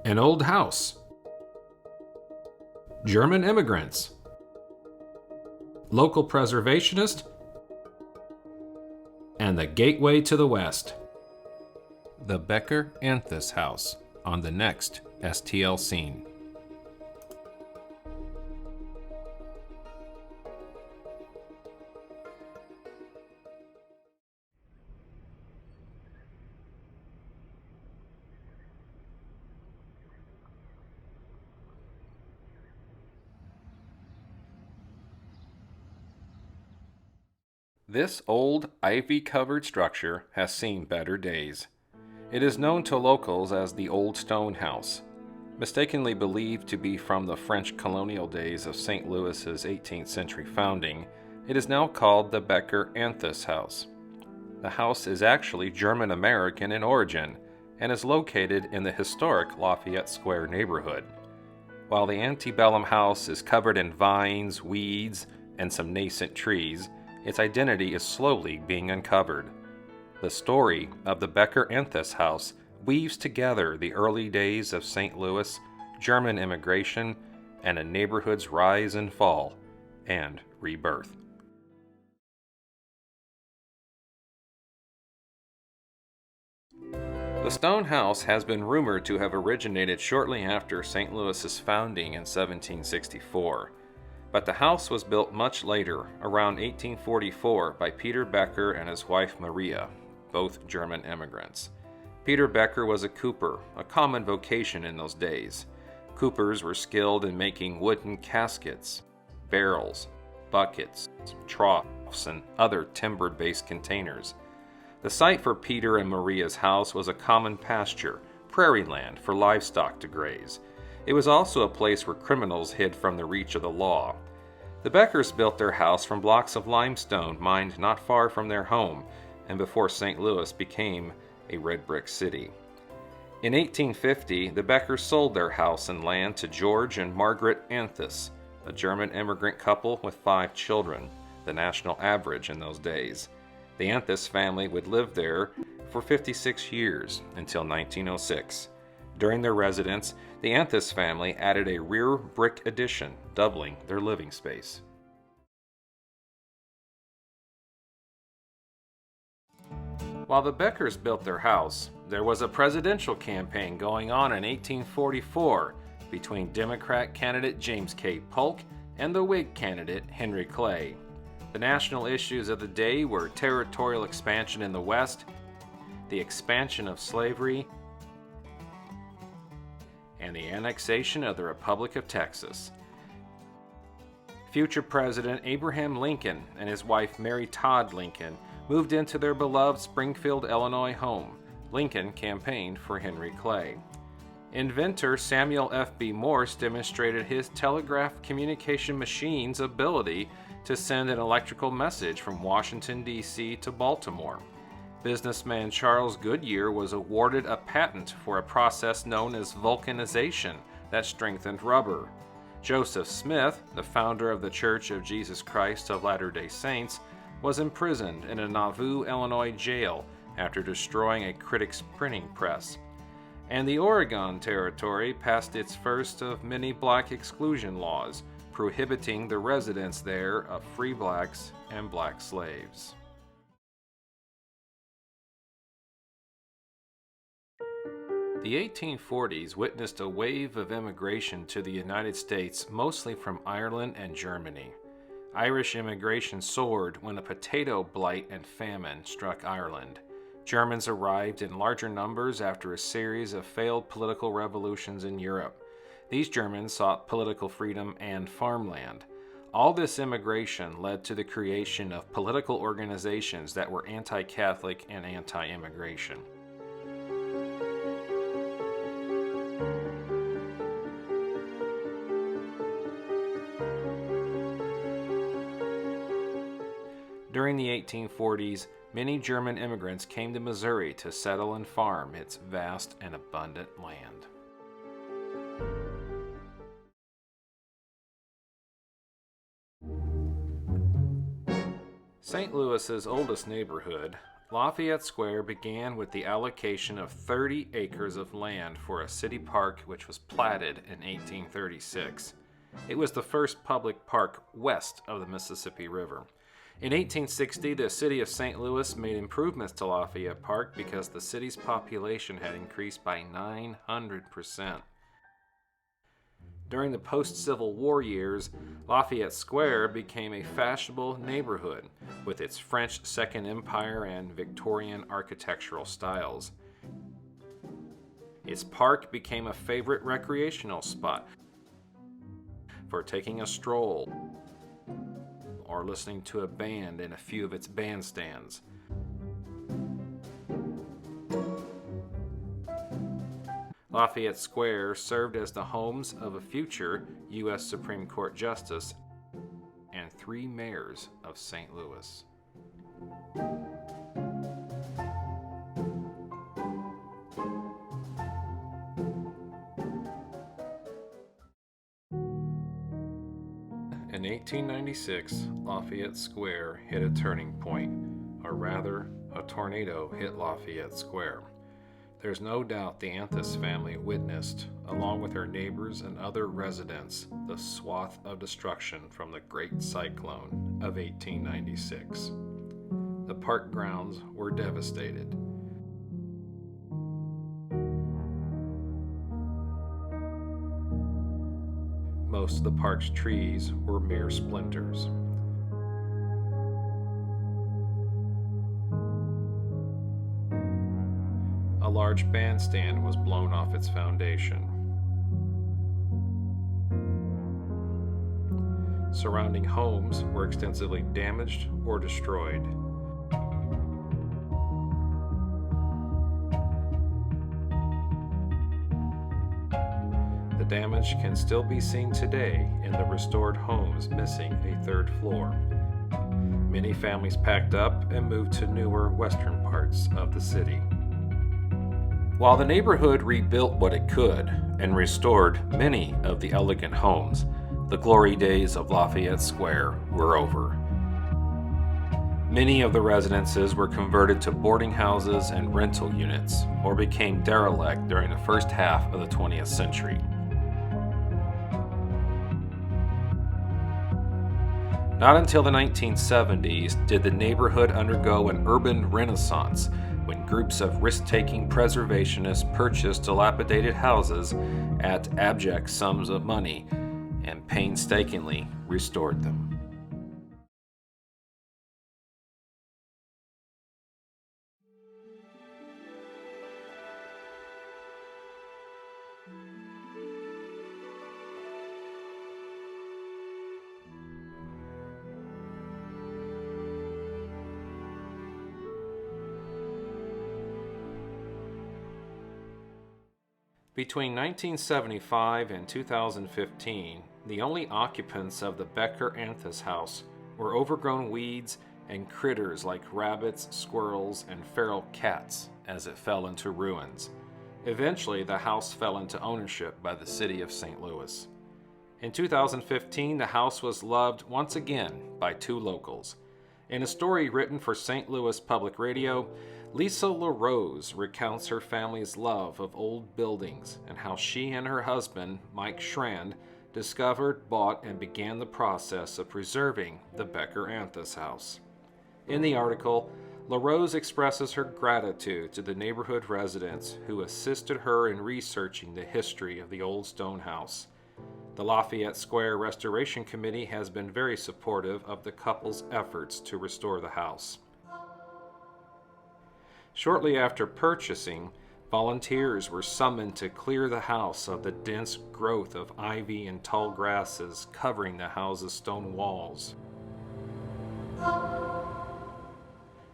An old house. German immigrants. Local preservationist. And the gateway to the West. The Becker-Anthes House on the next STL Scene. This old, ivy-covered structure has seen better days. It is known to locals as the Old Stone House. Mistakenly believed to be from the French colonial days of St. Louis's 18th century founding, it is now called the Becker-Anthes House. The house is actually German-American in origin and is located in the historic Lafayette Square neighborhood. While the antebellum house is covered in vines, weeds, and some nascent trees, its identity is slowly being uncovered. The story of the Becker-Anthes House weaves together the early days of St. Louis, German immigration, and a neighborhood's rise and fall, and rebirth. The stone house has been rumored to have originated shortly after St. Louis's founding in 1764. But the house was built much later, around 1844, by Peter Becker and his wife Maria, both German immigrants. Peter Becker was a cooper, a common vocation in those days. Coopers were skilled in making wooden caskets, barrels, buckets, troughs, and other timber-based containers. The site for Peter and Maria's house was a common pasture, prairie land for livestock to graze. It was also a place where criminals hid from the reach of the law. The Beckers built their house from blocks of limestone mined not far from their home, and before St. Louis became a red brick city. In 1850, the Beckers sold their house and land to George and Margaret Anthes, a German immigrant couple with 5 children, the national average in those days. The Anthes family would live there for 56 years until 1906. During their residence, the Anthes family added a rear brick addition, doubling their living space. While the Beckers built their house, there was a presidential campaign going on in 1844 between Democrat candidate James K. Polk and the Whig candidate Henry Clay. The national issues of the day were territorial expansion in the West, the expansion of slavery, and the annexation of the Republic of Texas. Future President Abraham Lincoln and his wife Mary Todd Lincoln moved into their beloved Springfield, Illinois home. Lincoln campaigned for Henry Clay. Inventor Samuel F.B. Morse demonstrated his telegraph communication machine's ability to send an electrical message from Washington, D.C. to Baltimore. Businessman Charles Goodyear was awarded a patent for a process known as vulcanization that strengthened rubber. Joseph Smith, the founder of the Church of Jesus Christ of Latter-day Saints, was imprisoned in a Nauvoo, Illinois jail after destroying a critic's printing press. And the Oregon Territory passed its first of many black exclusion laws, prohibiting the residence there of free blacks and black slaves. The 1840s witnessed a wave of immigration to the United States, mostly from Ireland and Germany. Irish immigration soared when a potato blight and famine struck Ireland. Germans arrived in larger numbers after a series of failed political revolutions in Europe. These Germans sought political freedom and farmland. All this immigration led to the creation of political organizations that were anti-Catholic and anti-immigration. During the 1840s, many German immigrants came to Missouri to settle and farm its vast and abundant land. St. Louis's oldest neighborhood, Lafayette Square began with the allocation of 30 acres of land for a city park which was platted in 1836. It was the first public park west of the Mississippi River. In 1860, the city of St. Louis made improvements to Lafayette Park because the city's population had increased by 900%. During the post-Civil War years, Lafayette Square became a fashionable neighborhood with its French Second Empire and Victorian architectural styles. Its park became a favorite recreational spot for taking a stroll or listening to a band in a few of its bandstands. Lafayette Square served as the homes of a future U.S. Supreme Court Justice and 3 mayors of St. Louis. In 1896, Lafayette Square hit a turning point, or rather, a tornado hit Lafayette Square. There's no doubt the Anthes family witnessed, along with her neighbors and other residents, the swath of destruction from the Great Cyclone of 1896. The park grounds were devastated. Most of the park's trees were mere splinters. A large bandstand was blown off its foundation. Surrounding homes were extensively damaged or destroyed. The damage can still be seen today in the restored homes missing a 3rd floor. Many families packed up and moved to newer western parts of the city. While the neighborhood rebuilt what it could and restored many of the elegant homes, the glory days of Lafayette Square were over. Many of the residences were converted to boarding houses and rental units, or became derelict during the first half of the 20th century. Not until the 1970s did the neighborhood undergo an urban renaissance, when groups of risk-taking preservationists purchased dilapidated houses at abject sums of money and painstakingly restored them. Between 1975 and 2015, the only occupants of the Becker-Anthes House were overgrown weeds and critters like rabbits, squirrels, and feral cats as it fell into ruins. Eventually, the house fell into ownership by the city of St. Louis. In 2015, the house was loved once again by 2 locals. In a story written for St. Louis Public Radio, Lisa LaRose recounts her family's love of old buildings and how she and her husband, Mike Schrand, discovered, bought, and began the process of preserving the Becker-Anthes House. In the article, LaRose expresses her gratitude to the neighborhood residents who assisted her in researching the history of the old stone house. The Lafayette Square Restoration Committee has been very supportive of the couple's efforts to restore the house. Shortly after purchasing, volunteers were summoned to clear the house of the dense growth of ivy and tall grasses covering the house's stone walls.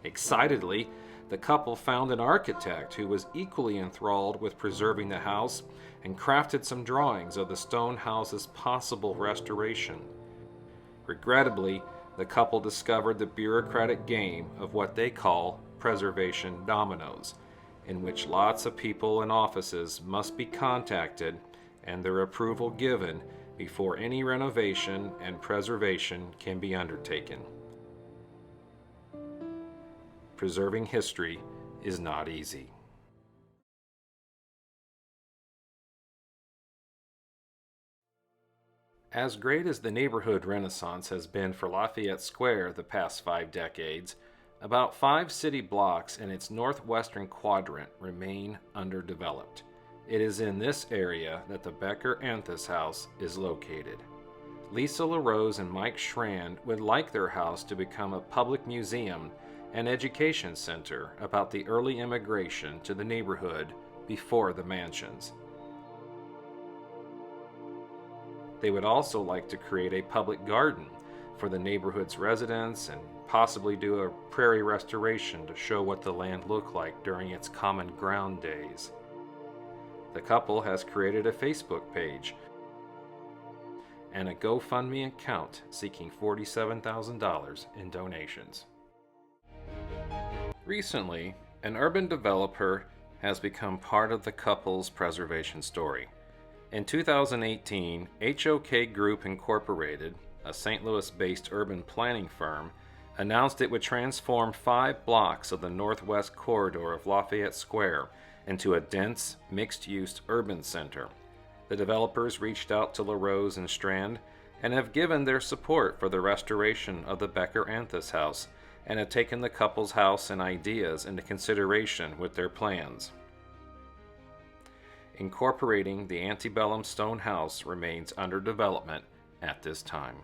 Excitedly, the couple found an architect who was equally enthralled with preserving the house and crafted some drawings of the stone house's possible restoration. Regrettably, the couple discovered the bureaucratic game of what they call preservation dominoes, in which lots of people and offices must be contacted and their approval given before any renovation and preservation can be undertaken. preserving history is not easy. As great as the neighborhood renaissance has been for Lafayette Square the past 5 decades, about 5 city blocks in its northwestern quadrant remain underdeveloped. It is in this area that the Becker-Anthes House is located. Lisa LaRose and Mike Schrand would like their house to become a public museum and education center about the early immigration to the neighborhood before the mansions. They would also like to create a public garden for the neighborhood's residents and possibly do a prairie restoration to show what the land looked like during its common ground days. The couple has created a Facebook page and a GoFundMe account seeking $47,000 in donations. Recently, an urban developer has become part of the couple's preservation story. In 2018, HOK Group Incorporated, a St. Louis-based urban planning firm, announced it would transform 5 blocks of the northwest corridor of Lafayette Square into a dense, mixed-use urban center. The developers reached out to LaRose and Strand and have given their support for the restoration of the Becker-Anthes House and have taken the couple's house and ideas into consideration with their plans. Incorporating the antebellum stone house remains under development at this time.